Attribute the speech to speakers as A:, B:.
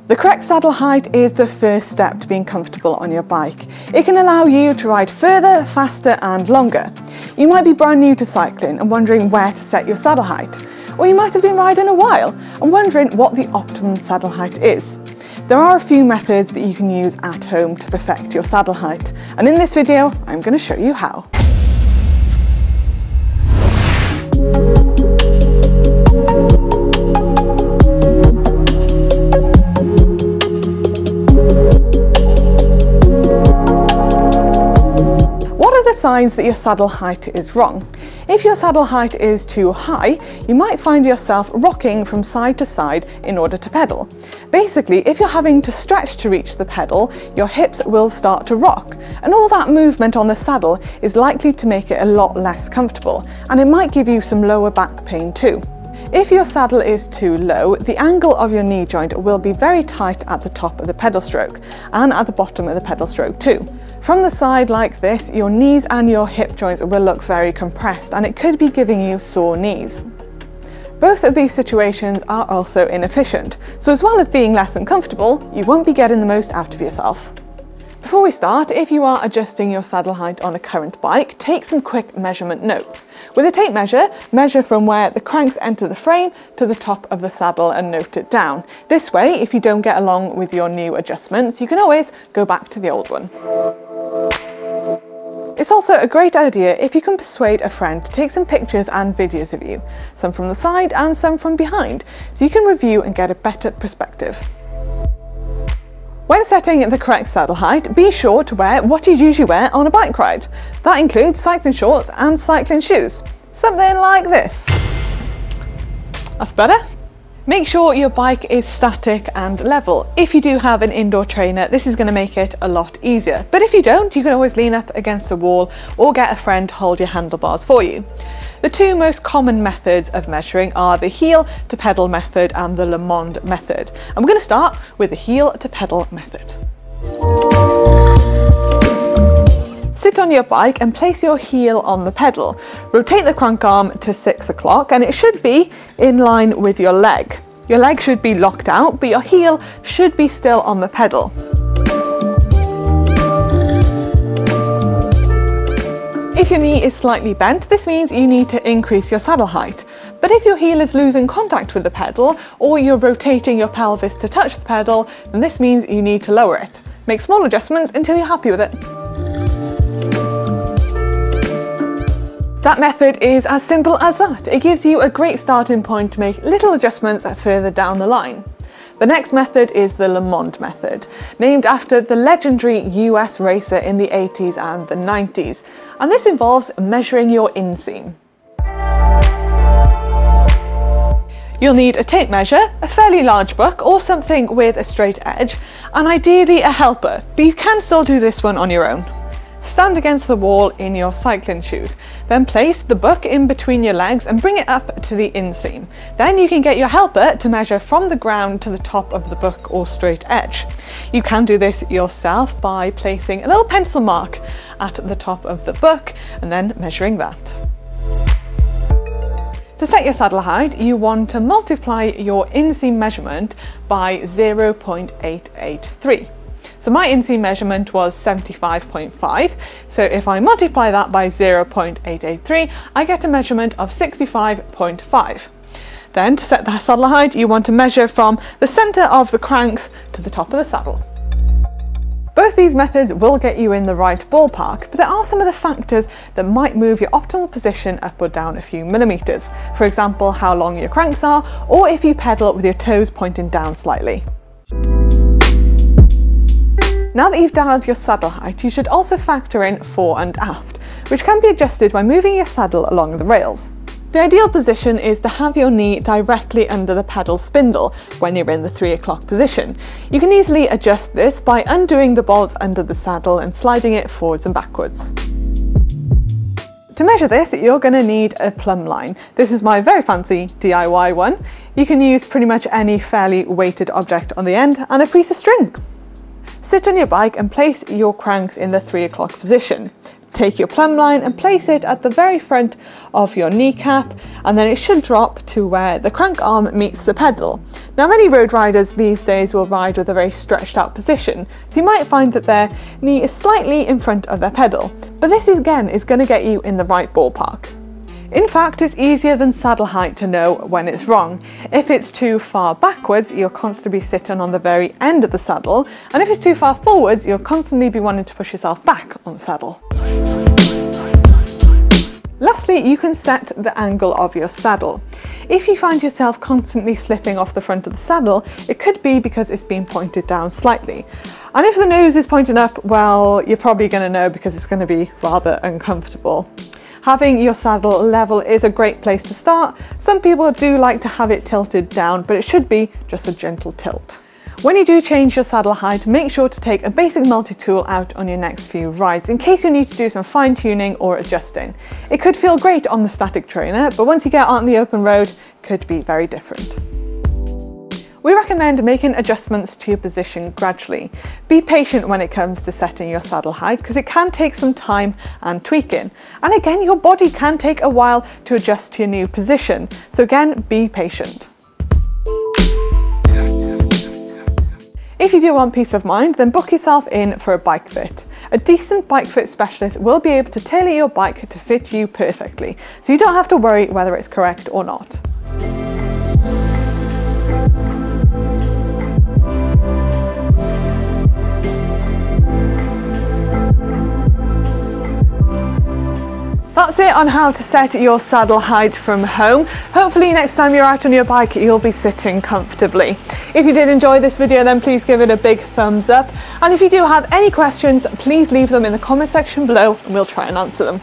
A: The correct saddle height is the first step to being comfortable on your bike. It can allow you to ride further, faster and longer. You might be brand new to cycling and wondering where to set your saddle height. Or you might have been riding a while and wondering what the optimum saddle height is. There are a few methods that you can use at home to perfect your saddle height, and in this video I'm going to show you how. Signs that your saddle height is wrong. If your saddle height is too high, you might find yourself rocking from side to side in order to pedal. Basically, if you're having to stretch to reach the pedal, your hips will start to rock, and all that movement on the saddle is likely to make it a lot less comfortable, and it might give you some lower back pain too. If your saddle is too low, the angle of your knee joint will be very tight at the top of the pedal stroke and at the bottom of the pedal stroke too. From the side like this, your knees and your hip joints will look very compressed and it could be giving you sore knees. Both of these situations are also inefficient, so as well as being less uncomfortable, you won't be getting the most out of yourself. Before we start, if you are adjusting your saddle height on a current bike, take some quick measurement notes. With a tape measure, measure from where the cranks enter the frame to the top of the saddle and note it down. This way, if you don't get along with your new adjustments, you can always go back to the old one. It's also a great idea if you can persuade a friend to take some pictures and videos of you, some from the side and some from behind, so you can review and get a better perspective. When setting the correct saddle height, be sure to wear what you'd usually wear on a bike ride. That includes cycling shorts and cycling shoes. Something like this. That's better. Make sure your bike is static and level. If you do have an indoor trainer, this is going to make it a lot easier. But if you don't, you can always lean up against a wall or get a friend to hold your handlebars for you. The two most common methods of measuring are the heel to pedal method and the Le Monde method. And we're going to start with the heel to pedal method. Sit on your bike and place your heel on the pedal. Rotate the crank arm to 6 o'clock and it should be in line with your leg. Your leg should be locked out, but your heel should be still on the pedal. If your knee is slightly bent, this means you need to increase your saddle height. But if your heel is losing contact with the pedal, or you're rotating your pelvis to touch the pedal, then this means you need to lower it. Make small adjustments until you're happy with it. That method is as simple as that. It gives you a great starting point to make little adjustments further down the line. The next method is the Le Monde method, named after the legendary US racer in the 80s and the 90s. And this involves measuring your inseam. You'll need a tape measure, a fairly large book or something with a straight edge, and ideally a helper, but you can still do this one on your own. Stand against the wall in your cycling shoes. Then place the book in between your legs and bring it up to the inseam. Then you can get your helper to measure from the ground to the top of the book or straight edge. You can do this yourself by placing a little pencil mark at the top of the book and then measuring that. To set your saddle height, you want to multiply your inseam measurement by 0.883. So my inseam measurement was 75.5, so if I multiply that by 0.883, I get a measurement of 65.5. Then to set the saddle height, you want to measure from the centre of the cranks to the top of the saddle. Both these methods will get you in the right ballpark, but there are some of the factors that might move your optimal position up or down a few millimetres. For example, how long your cranks are, or if you pedal with your toes pointing down slightly. Now that you've dialed your saddle height, you should also factor in fore and aft, which can be adjusted by moving your saddle along the rails. The ideal position is to have your knee directly under the pedal spindle when you're in the 3 o'clock position. You can easily adjust this by undoing the bolts under the saddle and sliding it forwards and backwards. To measure this, you're going to need a plumb line. This is my very fancy DIY one. You can use pretty much any fairly weighted object on the end and a piece of string. Sit on your bike and place your cranks in the 3 o'clock position. Take your plumb line and place it at the very front of your kneecap, and then it should drop to where the crank arm meets the pedal. Now, many road riders these days will ride with a very stretched out position, so you might find that their knee is slightly in front of their pedal, but this again is going to get you in the right ballpark. In fact, it's easier than saddle height to know when it's wrong. If it's too far backwards, you'll constantly be sitting on the very end of the saddle, and if it's too far forwards, you'll constantly be wanting to push yourself back on the saddle. Lastly, you can set the angle of your saddle. If you find yourself constantly slipping off the front of the saddle, it could be because it's been pointed down slightly. And if the nose is pointing up, well, you're probably going to know because it's going to be rather uncomfortable. Having your saddle level is a great place to start. Some people do like to have it tilted down, but it should be just a gentle tilt. When you do change your saddle height, make sure to take a basic multi-tool out on your next few rides in case you need to do some fine-tuning or adjusting. It could feel great on the static trainer, but once you get out on the open road, it could be very different. We recommend making adjustments to your position gradually. Be patient when it comes to setting your saddle height because it can take some time and tweaking. And again, your body can take a while to adjust to your new position. So again, be patient. If you do want peace of mind, then book yourself in for a bike fit. A decent bike fit specialist will be able to tailor your bike to fit you perfectly, so you don't have to worry whether it's correct or not. That's it on how to set your saddle height from home. Hopefully next time you're out on your bike, you'll be sitting comfortably. If you did enjoy this video, then please give it a big thumbs up. And if you do have any questions, please leave them in the comment section below and we'll try and answer them.